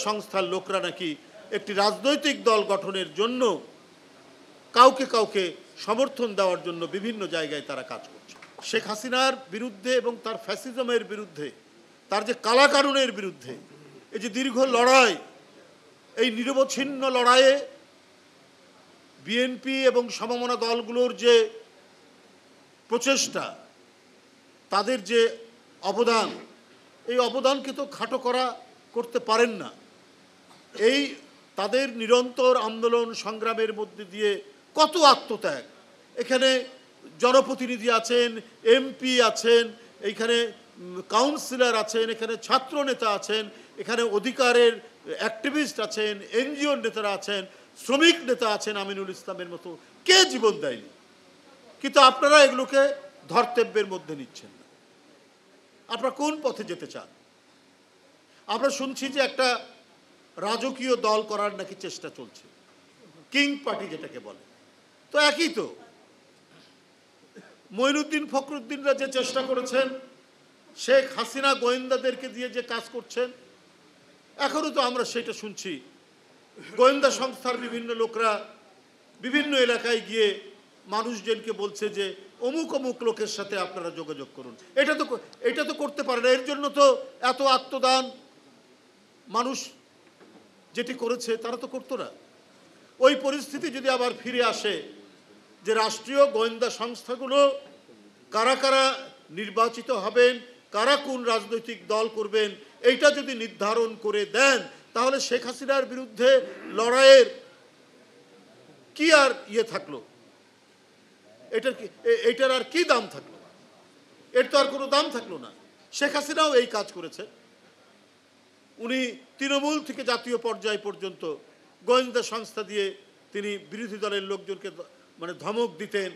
সংস্থার লোকরা নাকি একটি রাজনৈতিক দল গঠনের জন্য কাউকে কাউকে সমর্থন দেওয়ার জন্য বিভিন্ন জায়গায় তারা কাজ করছে। শেখ হাসিনার বিরুদ্ধে এবং তার ফ্যাসিজমের বিরুদ্ধে, তার যে কালাকানুনের বিরুদ্ধে এই যে দীর্ঘ লড়াই, এই নিরবচ্ছিন্ন লড়াইয়ে বিএনপি এবং সমমনা দলগুলোর যে প্রচেষ্টা, তাদের যে অবদান, এই অবদানকে তো খাটো করতে পারেন না। এই তাদের নিরন্তর আন্দোলন সংগ্রামের মধ্যে দিয়ে কত আত্মত্যাগ, এখানে জনপ্রতিনিধি আছেন, এমপি আছেন, এইখানে কাউন্সিলর আছেন, এখানে ছাত্র নেতা আছেন, এখানে অধিকারের অ্যাক্টিভিস্ট আছেন, এনজিও নেতারা আছেন, শ্রমিক নেতা আছেন আমিনুল ইসলামের মতো, কে জীবন দেয়নি? কিন্তু আপনারা এগুলোকে ধর্তব্যের মধ্যে নিচ্ছেন না। আপনারা কোন পথে যেতে চান? আমরা শুনছি যে একটা রাজকীয় দল করার নাকি চেষ্টা চলছে, কিং পার্টি যেটাকে বলে। তো একই তো, মঈনুদ্দিন ফখরুদ্দিনরা যে চেষ্টা করেছেন, শেখ হাসিনা গোয়েন্দাদেরকে দিয়ে যে কাজ করছেন, এখনো তো আমরা সেটা শুনছি। গোয়েন্দা সংস্থার বিভিন্ন লোকরা বিভিন্ন এলাকায় গিয়ে মানুষজনকে বলছে যে অমুক অমুক লোকের সাথে আপনারা যোগাযোগ করুন। এটা তো করতে পারে না। এর জন্য তো এত আত্মদান মানুষ যেটি করেছে তারা তো করতো না। ওই পরিস্থিতি যদি আবার ফিরে আসে যে রাষ্ট্রীয় গোয়েন্দা সংস্থাগুলো কারা কারা নির্বাচিত হবেন, কারা কোন রাজনৈতিক দল করবেন, এইটা যদি নির্ধারণ করে দেন, তাহলে শেখ হাসিনার বিরুদ্ধে লড়াইয়ের কি আর থাকলো? এটার আর কি দাম থাকলো? এর তো আর কোনো দাম থাকলো না। শেখ হাসিনাও এই কাজ করেছে। উনি তৃণমূল থেকে জাতীয় পর্যায় পর্যন্ত গোয়েন্দা সংস্থা দিয়ে তিনি বিরোধী দলের লোকজনকে ধমক দিতেন,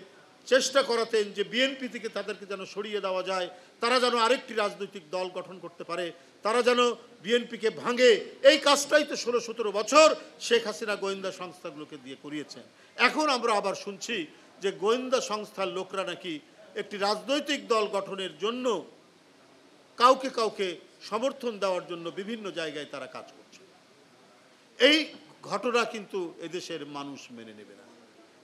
চেষ্টা করাতেন যে বিএনপি থেকে তাদেরকে যেন সরিয়ে দেওয়া যায়, তারা যেন আরেকটি রাজনৈতিক দল গঠন করতে পারে, তারা যেন বিএনপিকে ভাঙে। এই কাজটাই তো 16-17 বছর শেখ হাসিনা গোয়েন্দা সংস্থাগুলোকে দিয়ে করিয়েছেন। এখন আমরা আবার শুনছি যে গোয়েন্দা সংস্থার লোকরা নাকি একটি রাজনৈতিক দল গঠনের জন্য কাউকে কাউকে সমর্থন দেওয়ার জন্য বিভিন্ন জায়গায় তারা কাজ করছে। এই ঘটনা কিন্তু এদেশের মানুষ মেনে নেবে না।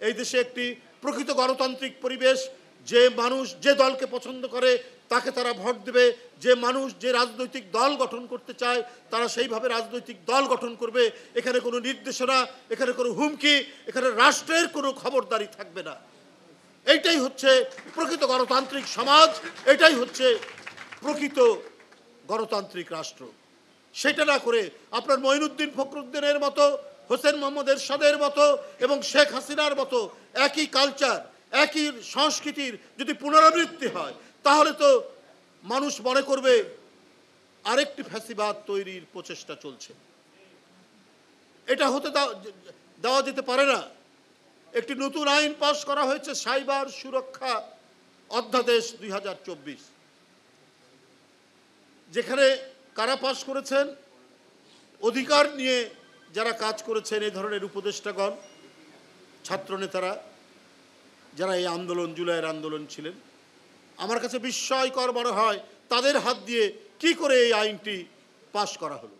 এই দেশে একটি প্রকৃত গণতান্ত্রিক পরিবেশ, যে মানুষ যে দলকে পছন্দ করে তাকে তারা ভোট দেবে, যে মানুষ যে রাজনৈতিক দল গঠন করতে চায় তারা সেইভাবে রাজনৈতিক দল গঠন করবে। এখানে কোনো নির্দেশনা, এখানে কোনো হুমকি, এখানে রাষ্ট্রের কোনো খবরদারি থাকবে না। এইটাই হচ্ছে প্রকৃত গণতান্ত্রিক সমাজ, এটাই হচ্ছে প্রকৃত গণতান্ত্রিক রাষ্ট্র। সেটা না করে আপনার মঈনুদ্দিন ফখরুদ্দিনের মতো, হোসেন মোহাম্মদ এরশাদের মতো এবং শেখ হাসিনার মতো একই কালচার, একই সংস্কৃতির যদি পুনরাবৃত্তি হয়, তাহলে তো মানুষ মনে করবে আরেকটি ফ্যাসিবাদ তৈরির প্রচেষ্টা চলছে। এটা হতে দেওয়া যেতে পারে না। একটি নতুন আইন পাশ করা হয়েছে, সাইবার সুরক্ষা অধ্যাদেশ 2024, যেখানে কারা পাশ করেছেন? অধিকার নিয়ে যারা কাজ করেছেন, এই ধরনের উপদেষ্টাগণ, ছাত্রনেতারা, যারা এই আন্দোলন, জুলাইয়ের আন্দোলন ছিলেন। আমার কাছে বিস্ময়কর মনে হয় তাদের হাত দিয়ে কি করে এই আইনটি পাশ করা হলো।